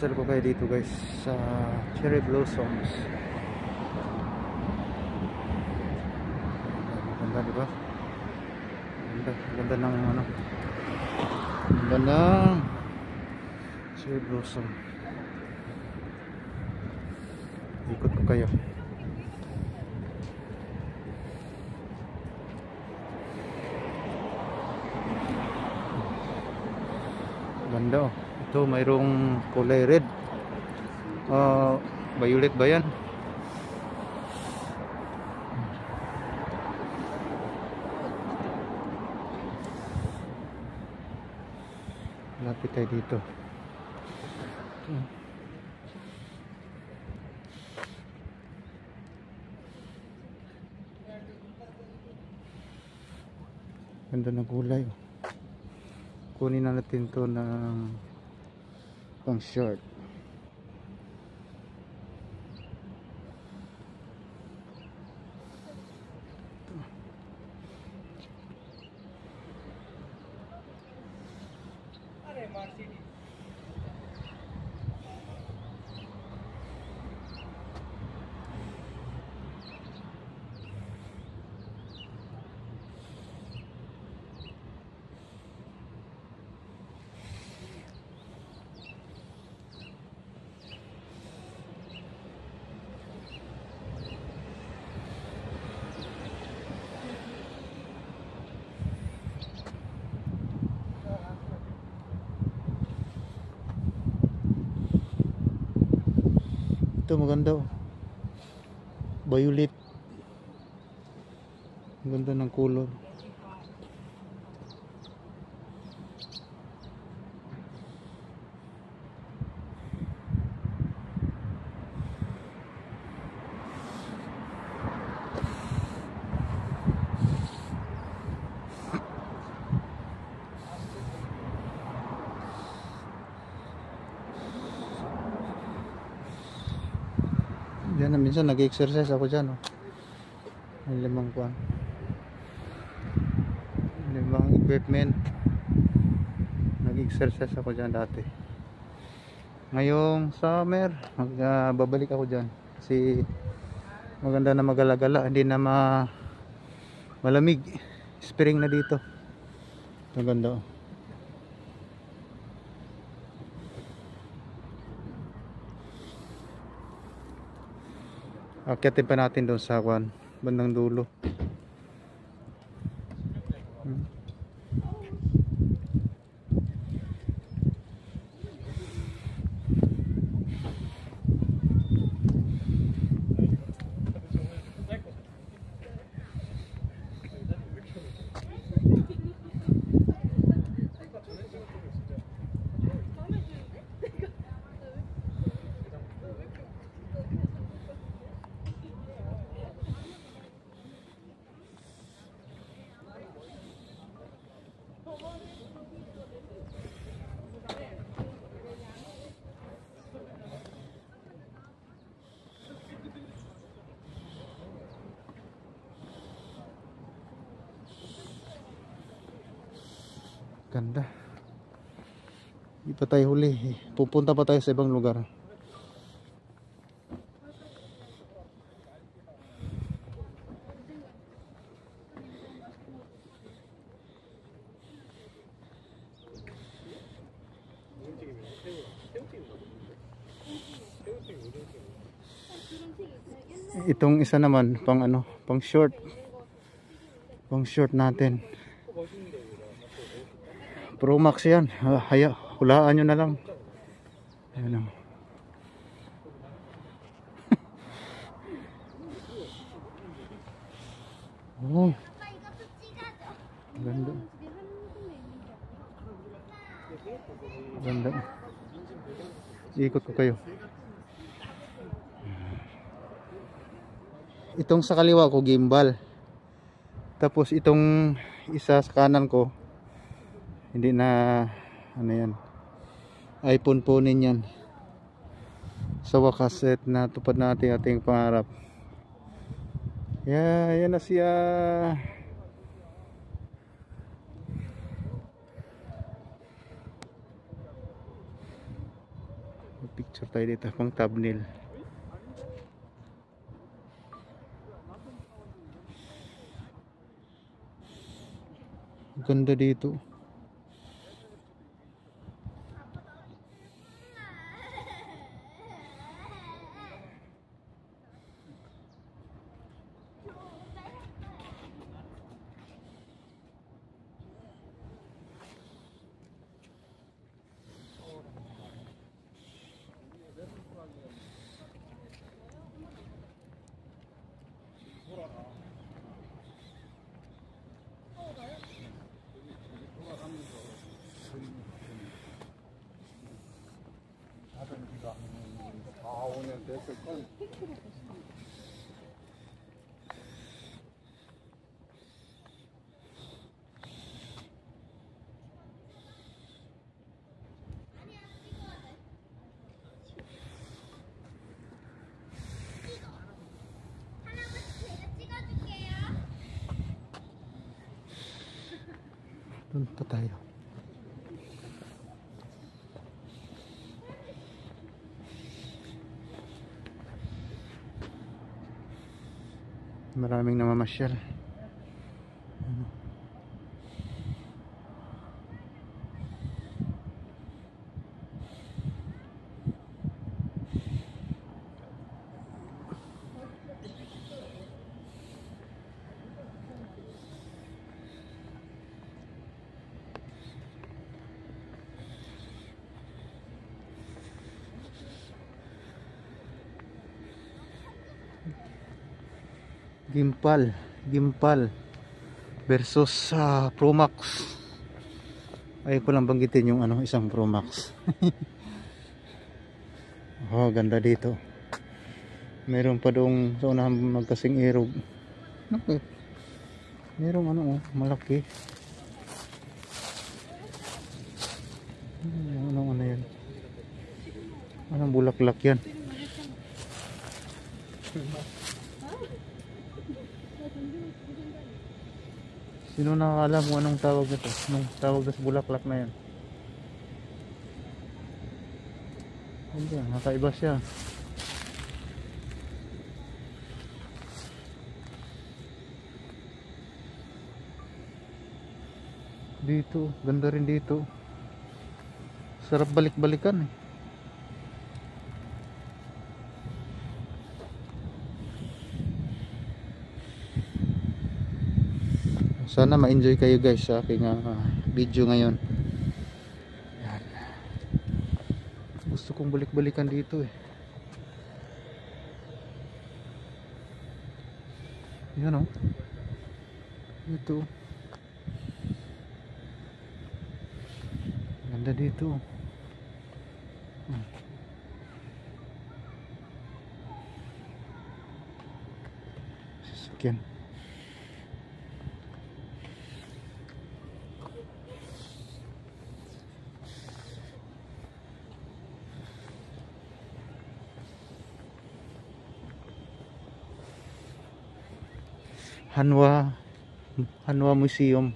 Papasal ko kayo dito guys sa cherry blossoms. Ganda diba? Ganda ng ano, ganda ng cherry blossom. Ikot ko kayo. Ganda oh. Ito mayroong kulay red, violet ba yan? Lapit tayo dito. Ganda ng kulay. Kunin na natin to ng pang short. Ito maganda oh. Violet. Ganda ng color. Diyan na minsan nag-exercise ako dyan oh. May limang equipment. Nag-exercise ako dyan dati. Ngayong summer babalik ako dyan kasi maganda na magalagala, hindi na malamig. Spring na dito. Maganda oh. Akyatin pa natin doon sa bandang dulo. Ganda. Hindi pa tayo huli. Pupunta pa tayo sa ibang lugar. Itong isa naman pang ano, pang short. Pang short natin. Pro Max yan. Hulaan nyo na lang. Ayan lang. Oh. Ganda. Ganda. Ikot ko kayo. Itong sa kaliwa ko gimbal. Tapos itong isa sa kanan ko hindi na ano yan, iPhone ponin yan. Sa wakas na tupad natin ating pangarap. Yan na siya. picture tayo dito pang thumbnail. Ganda dito. Punta tayo. Maraming namamasyal. Gimbal versus Pro Max. Ay ko lang banggitin yung isang Pro Max. Oh, ganda dito. Meron pa doong sa unahan magkasing irog. Okay. Merong malaki. Ano yan? Anong bulaklak yan? Sino nakakaalam kung anong tawag nito? Anong tawag sa bulaklak na yan? Hindi, nakaiba siya. Dito, ganda rin dito. Sarap balik-balikan eh. Sana ma-enjoy kayo guys sa aking video ngayon. Yan. Gusto kong balik-balikan dito eh. Yan oh. Ito. Ganda dito. Sasakyan. Hanwha Museum.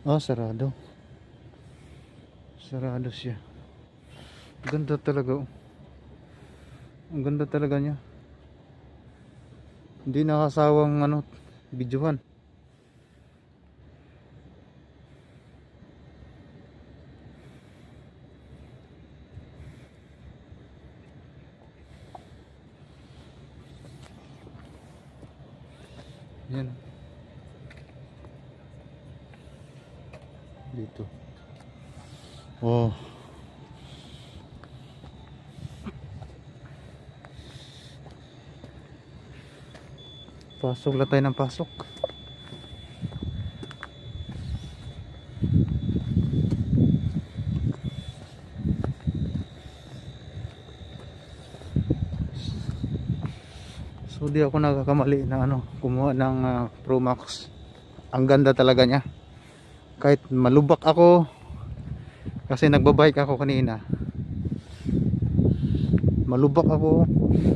Oh, sarado. Sarado siya. Ganda talaga. Ang ganda talaga niya. Hindi nakasawang videohan. Yan. Dito. Oh. Pasok lang tayo ng pasok. So di ako nagkakamali na kumuha ng Pro Max. Ang ganda talaga niya. Kahit malubak ako kasi nagbabike ako kanina. malubak ako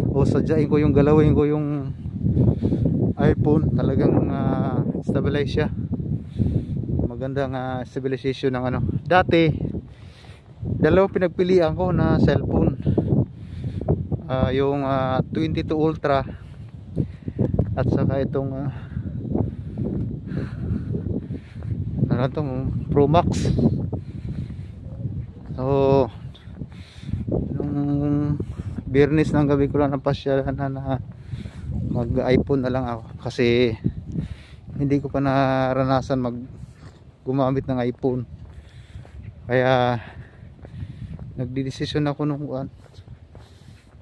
o sadyain ko yung galawin ko yung iPhone, talagang stabilize siya. Magandang stabilization ng ano. Dati dalawang pinagpilian ko na cellphone, yung 22 Ultra at saka itong ano to, Pro Max. So nung Biyernes ng gabi ko lang napasyalan na mag iPhone na lang ako kasi hindi ko pa naranasan gumamit ng iPhone, kaya nagdidesisyon ako nung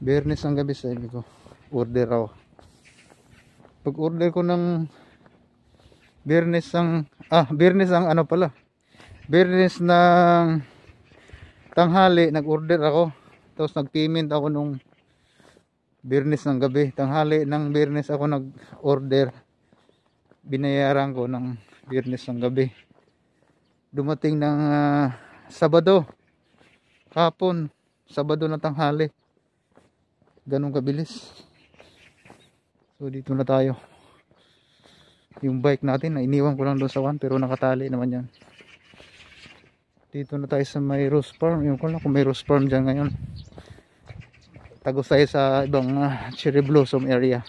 Biyernes ng gabi, sabi ko order ako. Pag order ko ng Biyernes ng tanghali nag-order ako, tapos nag-payment ako nung Biyernes ng gabi. Tanghali ng Biyernes ako nag-order, binayaran ko ng Biyernes ng gabi. Dumating ng Sabado hapon, Sabado na tanghali. Ganun kabilis. So dito na tayo. Yung bike natin na iniwan ko lang doon sa pero nakatali naman yan. Dito na tayo sa may Rose Farm. Yung ko lang kung may Rose Farm dyan ngayon. Tagos tayo sa ibang cherry blossom area.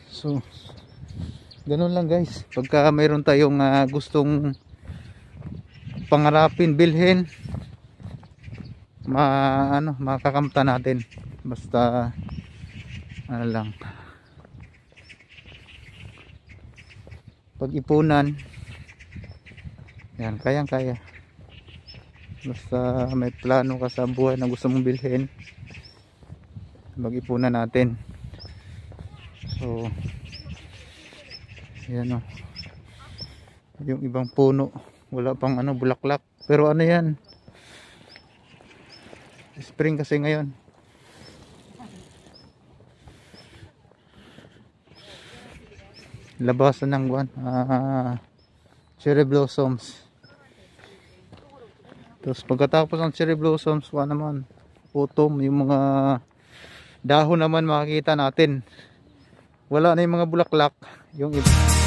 So ganun lang guys, pagka mayroon tayong gustong pangarapin, bilhin, makakamta natin. Basta ano lang, pag-ipunan yan, kayang kaya. Basta may plano ka sa buhay na gusto mong bilhin, mag-ipunan natin. So yan yung ibang puno wala pang bulaklak, pero ano yan, spring kasi ngayon. Labasan ng cherry blossoms. Tapos pagkatapos ng cherry blossoms, naman autumn, yung mga dahon naman makikita natin, wala na yung mga bulaklak, yung iba.